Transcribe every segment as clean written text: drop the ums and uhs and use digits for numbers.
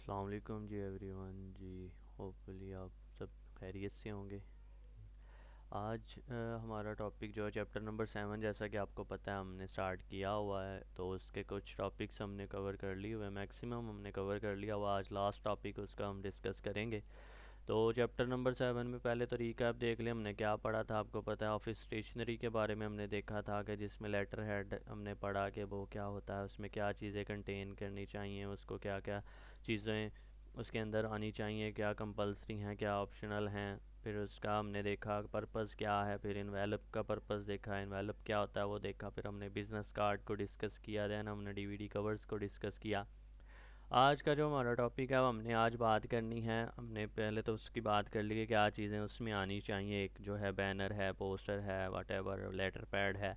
अस्सलाम वालेकुम जी एवरीवन जी। होपफुली आप सब खैरियत से होंगे। आज हमारा टॉपिक जो है चैप्टर नंबर 7, जैसा कि आपको पता है हमने स्टार्ट किया हुआ है, तो उसके कुछ टॉपिक्स हमने कवर कर लिए हुए, मैक्सिमम हमने कवर कर लिया हुआ। आज लास्ट टॉपिक उसका हम डिस्कस करेंगे। तो चैप्टर नंबर 7 में पहले तो रिकैप देख लिया हमने क्या पढ़ा था। आपको पता है ऑफिस स्टेशनरी के बारे में हमने देखा था कि जिसमें लेटर हेड हमने पढ़ा कि वो क्या होता है, उसमें क्या चीज़ें कंटेन करनी चाहिए, उसको क्या क्या चीज़ें उसके अंदर आनी चाहिए, क्या कंपलसरी हैं क्या ऑप्शनल हैं। फिर उसका हमने देखा पर्पज़ क्या है, फिर इन्वेलप का पर्पज़ देखा, इन्वेलप क्या होता है वो देखा, फिर हमने बिज़नेस कार्ड को डिस्कस किया, दैन हमने डीवीडी कवर्स को डिस्कस किया। आज का जो हमारा टॉपिक है वो हमने आज बात करनी है। हमने पहले तो उसकी बात कर ली कि क्या चीज़ें उसमें आनी चाहिए। एक जो है बैनर है, पोस्टर है, वटेवर लेटर पैड है।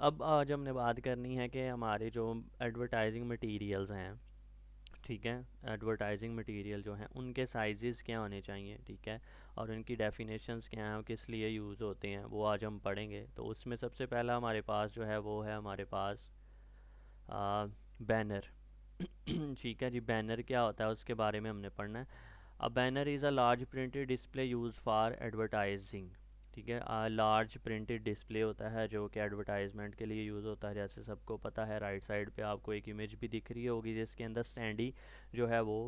अब आज हमने बात करनी है कि हमारे जो एडवर्टाइजिंग मटेरियल्स हैं, ठीक है, एडवर्टाइजिंग मटेरियल जो हैं उनके साइजेस क्या होने चाहिए, ठीक है, और उनकी डेफिनेशंस क्या हैं, किस लिए यूज़ होते हैं, वो आज हम पढ़ेंगे। तो उसमें सबसे पहला हमारे पास जो है वो है हमारे पास बैनर। ठीक है जी, बैनर क्या होता है उसके बारे में हमने पढ़ना है। A banner is a large printed display use for advertising. ठीक है, लार्ज प्रिंटेड डिस्प्ले होता है जो कि एडवर्टाइजमेंट के लिए यूज़ होता है। जैसे सबको पता है, राइट साइड पे आपको एक इमेज भी दिख रही होगी जिसके अंदर स्टैंडी जो है वो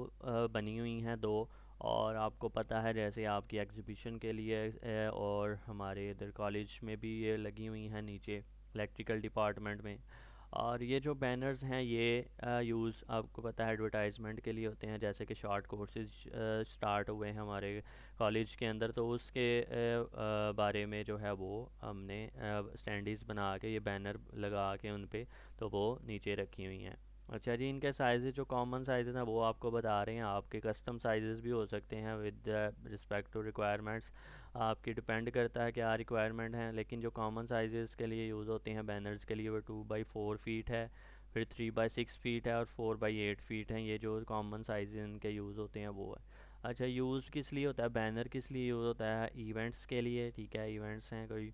बनी हुई हैं दो। और आपको पता है जैसे आपकी एग्जीबिशन के लिए और हमारे इधर कॉलेज में भी ये लगी हुई हैं नीचे इलेक्ट्रिकल डिपार्टमेंट में। और ये जो बैनर्स हैं ये यूज़ आपको पता है एडवर्टाइजमेंट के लिए होते हैं। जैसे कि शॉर्ट कोर्सेज स्टार्ट हुए हैं हमारे कॉलेज के अंदर, तो उसके बारे में जो है वो हमने स्टैंडीज बना के ये बैनर लगा के उन पे तो वो नीचे रखी हुई हैं। अच्छा जी, इनके साइज़ जो कॉमन साइज़ हैं वो आपको बता रहे हैं। आपके कस्टम साइज़ भी हो सकते हैं विद रिस्पेक्ट टू रिक्वायरमेंट्स। आपकी डिपेंड करता है क्या रिक्वायरमेंट है, लेकिन जो कॉमन साइजेस के लिए यूज़ होते हैं बैनर्स के लिए वो 2x4 फीट है, फिर 3x6 फीट है और 4x8 फीट है। ये जो कॉमन साइज इनके यूज़ होते हैं वो है। अच्छा, यूज़ किस लिए होता है बैनर, किस लिए यूज़ होता है? इवेंट्स के लिए, ठीक है, इवेंट्स हैं कोई,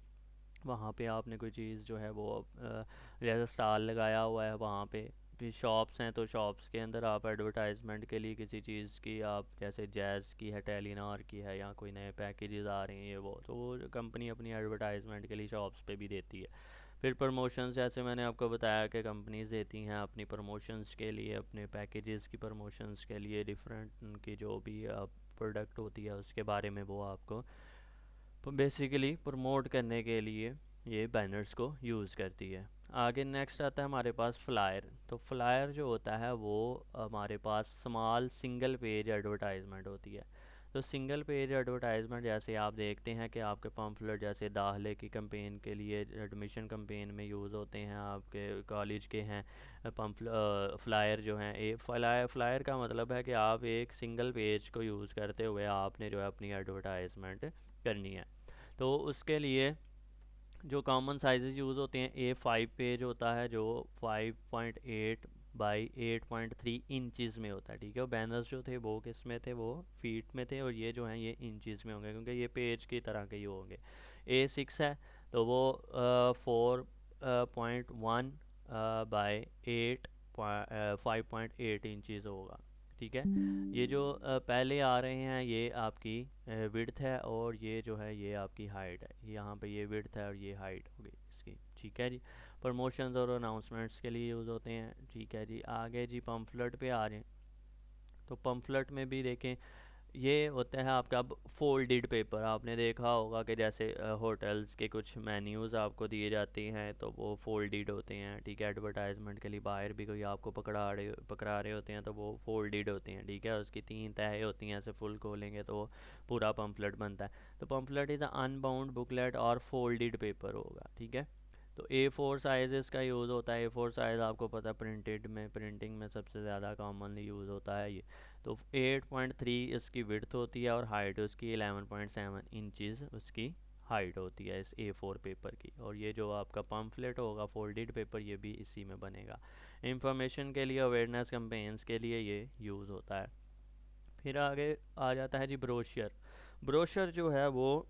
वहाँ पे आपने कोई चीज़ जो है वो जैसे स्टॉल लगाया हुआ है वहाँ पे। फिर शॉप्स हैं तो शॉप्स के अंदर आप एडवर्टाइजमेंट के लिए किसी चीज़ की, आप जैसे जैज़ की है, टेलीनॉर की है, या कोई नए पैकेजेस आ रहे हैं ये वो, तो वो कंपनी अपनी एडवर्टाइजमेंट के लिए शॉप्स पे भी देती है। फिर प्रमोशंस, जैसे मैंने आपको बताया कि कंपनीज देती हैं अपनी प्रमोशंस के लिए, अपने पैकेजेस की प्रमोशंस के लिए, डिफरेंट उनकी जो भी प्रोडक्ट होती है उसके बारे में वो आपको बेसिकली प्रमोट करने के लिए ये बैनर्स को यूज़ करती है। आगे नेक्स्ट आता है हमारे पास फ्लायर। तो फ्लायर जो होता है वो हमारे पास स्मॉल सिंगल पेज एडवर्टाइजमेंट होती है। तो सिंगल पेज एडवर्टाइजमेंट जैसे आप देखते हैं कि आपके पम्फलेट जैसे दाखिले की कंपेन के लिए, एडमिशन कंपेन में यूज़ होते हैं, आपके कॉलेज के हैं फ्लायर जो हैं। फ्लायर का मतलब है कि आप एक सिंगल पेज को यूज़ करते हुए आपने जो है अपनी एडवर्टाइजमेंट करनी है। तो उसके लिए जो कॉमन साइजेस यूज़ होते हैं, A5 पेज होता है जो 5.8 बाई 8.3 इंचज़ में होता है, ठीक है। और बैनर्स जो थे वो किस में थे, वो फीट में थे, और ये जो हैं ये इंचज़ में होंगे क्योंकि ये पेज की तरह के ही होंगे। A6 है तो वो 4.1 बाई 5.8 इंचज़ होगा, ठीक है। ये जो पहले आ रहे हैं ये आपकी विड्थ है, और ये जो है ये आपकी हाइट है। यहाँ पे ये विड्थ है और ये हाइट होगी इसकी, ठीक है जी। प्रमोशंस और अनाउंसमेंट्स के लिए यूज़ होते हैं, ठीक है जी। आगे जी पम्फलेट पे आ रहे हैं। तो पम्फलेट में भी देखें, ये होता है आपका अब फोल्डेड पेपर। आपने देखा होगा कि जैसे होटल्स के कुछ मेन्यूज़ आपको दिए जाते हैं तो वो फोल्डेड होते हैं, ठीक है। एडवर्टाइजमेंट के लिए बाहर भी कोई आपको पकड़ा रहे होते हैं तो वो फोल्डेड होते हैं, ठीक है। उसकी 3 तहें होती हैं, ऐसे फुल खोलेंगे तो वो पूरा पम्फलेट बनता है। तो पम्फलेट इज़ अनबाउंड बुकलेट और फोल्डेड पेपर होगा, ठीक है। तो A4 साइज़ इसका यूज़ होता है। A4 साइज़ आपको पता है प्रिंटिंग में सबसे ज़्यादा कॉमनली यूज़ होता है ये। तो 8.3 इसकी विड्थ होती है और हाइट उसकी 11.7 इंचज़ उसकी हाइट होती है इस A4 पेपर की। और ये जो आपका पम्फलेट होगा फोल्डेड पेपर, ये भी इसी में बनेगा। इंफॉर्मेशन के लिए, अवेयरनेस कैंपेन्स के लिए ये यूज़ होता है। फिर आगे आ जाता है जी ब्रोशर। ब्रोशर जो है वो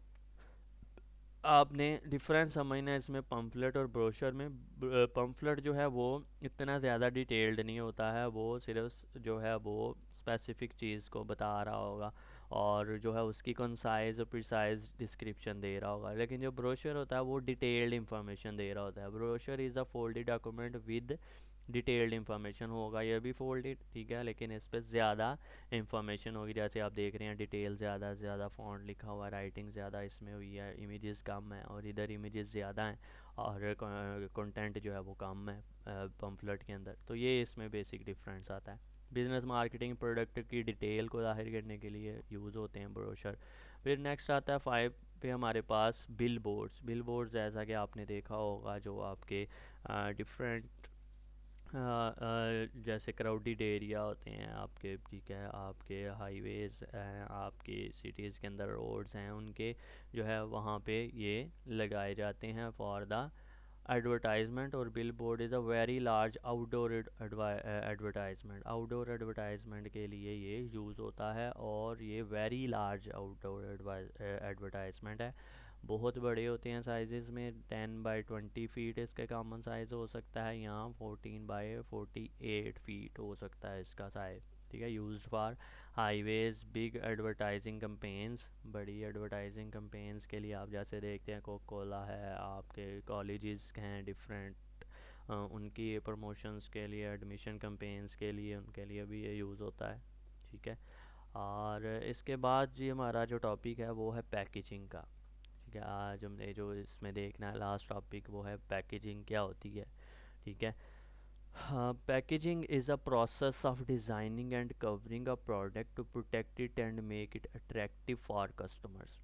आपने डिफरेंस समझना है इसमें पम्फलेट और ब्रोशर में। पम्फलेट जो है वो इतना ज़्यादा डिटेल्ड नहीं होता है, वो सिर्फ जो है वो स्पेसिफिक चीज़ को बता रहा होगा और जो है उसकी कंसाइज और प्रिसाइज डिस्क्रिप्शन दे रहा होगा। लेकिन जो ब्रोशर होता है वो डिटेल्ड इंफॉर्मेशन दे रहा होता है। Brochure is a folded document with detailed information होगा, ये भी फोल्डेड, ठीक है, लेकिन इस पर ज़्यादा इंफॉर्मेशन होगी। जैसे आप देख रहे हैं डिटेल ज़्यादा से ज़्यादा, फ़ॉन्ट लिखा हुआ, राइटिंग ज़्यादा इसमें हुई है, इमेजेस कम है, और इधर इमेजेस ज़्यादा हैं और कंटेंट जो है वो कम है पम्फलेट के अंदर। तो ये इसमें बेसिक डिफरेंस आता है। बिजनेस मार्केटिंग प्रोडक्ट की डिटेल को जाहिर करने के लिए यूज़ होते हैं ब्रोशर। फिर नेक्स्ट आता है 5 पे हमारे पास बिल बोर्ड्स। बिल बोर्ड्स जैसा कि आपने देखा होगा जो आपके डिफरेंट जैसे क्राउडेड एरिया होते हैं आपके, ठीक है, आपके हाईवेज़ हैं, आपकी सिटीज़ के अंदर रोड्स हैं, उनके जो है वहाँ पे ये लगाए जाते हैं फॉर द एडवर्टाइजमेंट। और bill board is a very large outdoor advertisement. Outdoor advertisement के लिए ये यूज़ होता है और ये वेरी लार्ज आउटडोर एडवर्टाइजमेंट है। बहुत बड़े होते हैं साइजेज़ में, 10 बाई 20 फीट इसका कॉमन साइज़ हो सकता है, यहाँ 14 बाई 48 फीट हो सकता है इसका साइज़, ठीक है। Used for highways, big advertising companies, बड़ी एडवर्टाइजिंग कंपेन्स के लिए। आप जैसे देखते हैं कोका कोला है, आपके कॉलेजेस हैं डिफरेंट, उनकी प्रमोशंस के लिए, एडमिशन कंपेन्स के लिए, उनके लिए भी ये यूज़ होता है, ठीक है। और इसके बाद जी हमारा जो टॉपिक है वो है पैकेजिंग का, ठीक है। आज हमने जो इसमें देखना है लास्ट टॉपिक वो है पैकेजिंग क्या होती है, ठीक है। हाँ, packaging is a process of designing and covering a product to protect it and make it attractive for customers.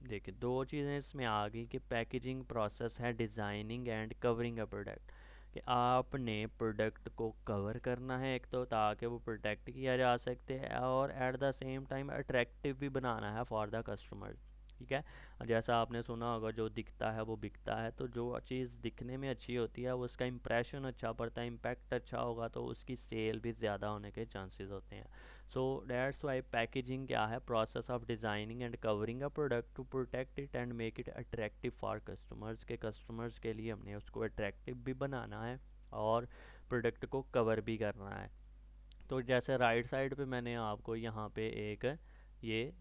देखिए दो चीज़ें इसमें आ गई कि पैकेजिंग प्रोसेस है designing and covering a product, कि आपने प्रोडक्ट को कवर करना है एक तो ताकि वो प्रोटेक्ट किया जा सकते हैं, और at the same time attractive भी बनाना है फॉर द कस्टमर, ठीक है। जैसा आपने सुना होगा जो दिखता है वो बिकता है, तो जो चीज़ दिखने में अच्छी होती है वो उसका इंप्रेशन अच्छा पड़ता है, इम्पैक्ट अच्छा होगा तो उसकी सेल भी ज़्यादा होने के चांसेस होते हैं। सो दैट्स वाई पैकेजिंग क्या है, process of designing and covering a product to protect it and make it attractive for customers, के कस्टमर्स के लिए हमने उसको अट्रैक्टिव भी बनाना है और प्रोडक्ट को कवर भी करना है। तो जैसे राइट साइड पे मैंने आपको यहाँ पे एक ये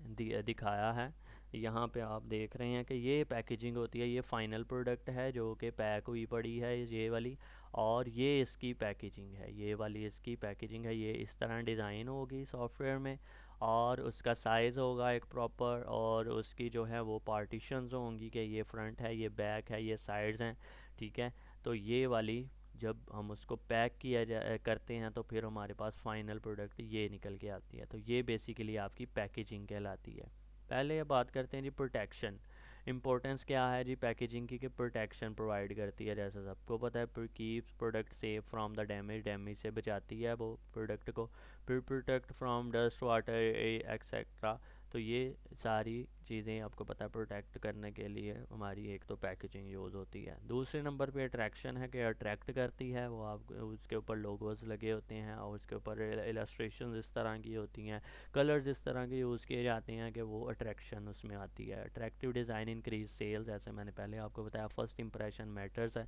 दिखाया है, यहाँ पे आप देख रहे हैं कि ये पैकेजिंग होती है, ये फाइनल प्रोडक्ट है जो कि पैक हुई पड़ी है ये वाली, और ये इसकी पैकेजिंग है, ये वाली इसकी पैकेजिंग है। ये इस तरह डिज़ाइन होगी सॉफ्टवेयर में, और उसका साइज़ होगा एक प्रॉपर, और उसकी जो है वो पार्टीशंस होंगी कि ये फ्रंट है, ये बैक है, ये साइड्स हैं, ठीक है। तो ये वाली जब हम उसको पैक किया करते हैं तो फिर हमारे पास फाइनल प्रोडक्ट ये निकल के आती है। तो ये बेसिकली आपकी पैकेजिंग कहलाती है। पहले ये बात करते हैं जी प्रोटेक्शन। इंपॉर्टेंस क्या है जी पैकेजिंग की, कि प्रोटेक्शन प्रोवाइड करती है, जैसा सबको पता है, keeps product safe from the damage, damage से बचाती है वो प्रोडक्ट को। फिर protect from dust, water etcetera. तो ये सारी चीज़ें आपको पता है प्रोटेक्ट करने के लिए हमारी एक तो पैकेजिंग यूज़ होती है। दूसरे नंबर पे अट्रैक्शन है, कि अट्रैक्ट करती है वो, आप उसके ऊपर लोगोस लगे होते हैं और उसके ऊपर इलस्ट्रेशन इस तरह की होती हैं, कलर्स इस तरह के यूज़ किए जाते हैं कि वो अट्रैक्शन उसमें आती है। अट्रैक्टिव डिज़ाइन इंक्रीज सेल्स, ऐसे मैंने पहले आपको बताया, फर्स्ट इंप्रेशन मैटर्स है,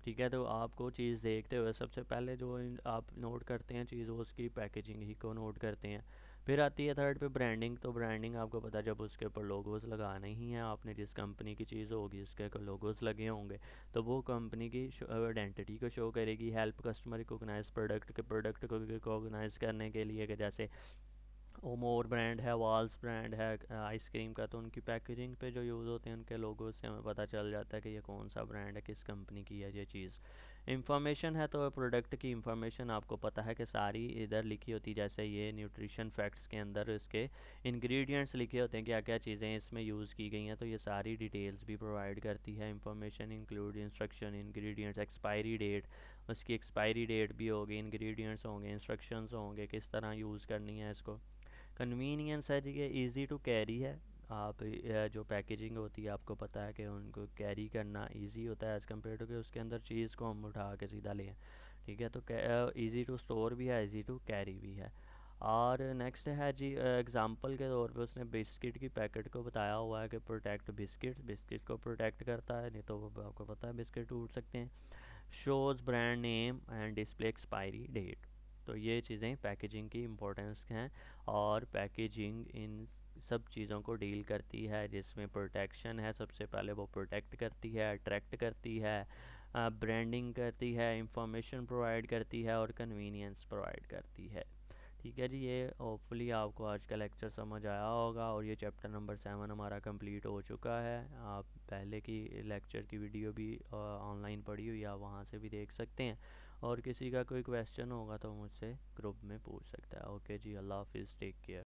ठीक है। तो आपको चीज़ देखते हुए सबसे पहले जो आप नोट करते हैं चीज़, वो उसकी पैकेजिंग ही को नोट करते हैं। फिर आती है थर्ड पे ब्रांडिंग। तो ब्रांडिंग आपको पता है जब उसके ऊपर लोगोस लगाने ही हैं आपने, जिस कंपनी की चीज़ होगी उसके लोगोस लगे होंगे तो वो कंपनी की आइडेंटिटी को शो करेगी। हेल्प कस्टमर रिकोगनाइज प्रोडक्ट के, प्रोडक्ट को रिकोगनाइज करने के लिए, कि जैसे ओमोर ब्रांड है, वाल्स ब्रांड है आइसक्रीम का, तो उनकी पैकेजिंग पे जो यूज़ होते हैं उनके लोगों से हमें पता चल जाता है कि ये कौन सा ब्रांड है, किस कंपनी की है ये चीज़। इंफॉर्मेशन है तो प्रोडक्ट की इंफॉर्मेशन आपको पता है कि सारी इधर लिखी होती है, जैसे ये न्यूट्रिशन फैक्ट्स के अंदर इसके इंग्रेडिएंट्स लिखे होते हैं, क्या क्या चीज़ें इसमें यूज़ की गई हैं, तो ये सारी डिटेल्स भी प्रोवाइड करती है। Information include instruction, ingredients, expiry date, उसकी एक्सपायरी डेट भी होगी, इंग्रेडिएंट्स होंगे, इंस्ट्रक्शंस होंगे किस तरह यूज़ करनी है इसको। कन्वीनियंस है जी, ये इजी टू कैरी है। आप जो पैकेजिंग होती है आपको पता है कि उनको कैरी करना इजी होता है एज़ कम्पेयर टू कि उसके अंदर चीज़ को हम उठा के सीधा लें, ठीक है। तो इजी टू स्टोर भी है, इजी टू कैरी भी है। और नेक्स्ट है जी एग्ज़ाम्पल के तौर पे उसने बिस्किट की पैकेट को बताया हुआ है कि प्रोटेक्ट बिस्किट, बिस्किट को प्रोटेक्ट करता है, नहीं तो वो आपको पता है बिस्किट टूट सकते हैं। Shows brand name and display expiry date. तो ये चीज़ें पैकेजिंग की इम्पोर्टेंस हैं। और पैकेजिंग इन सब चीज़ों को डील करती है, जिसमें प्रोटेक्शन है, सबसे पहले वो प्रोटेक्ट करती है, अट्रैक्ट करती है, ब्रांडिंग करती है, इंफॉर्मेशन प्रोवाइड करती है और कन्वीनियंस प्रोवाइड करती है। ठीक है जी, ये होपफुली आपको आज का लेक्चर समझ आया होगा और ये चैप्टर नंबर 7 हमारा कंप्लीट हो चुका है। आप पहले की लेक्चर की वीडियो भी ऑनलाइन पड़ी हुई है, आप वहाँ से भी देख सकते हैं। और किसी का कोई क्वेश्चन होगा तो मुझसे ग्रुप में पूछ सकता है। ओके जी, अल्लाह हाफिज़, टेक केयर।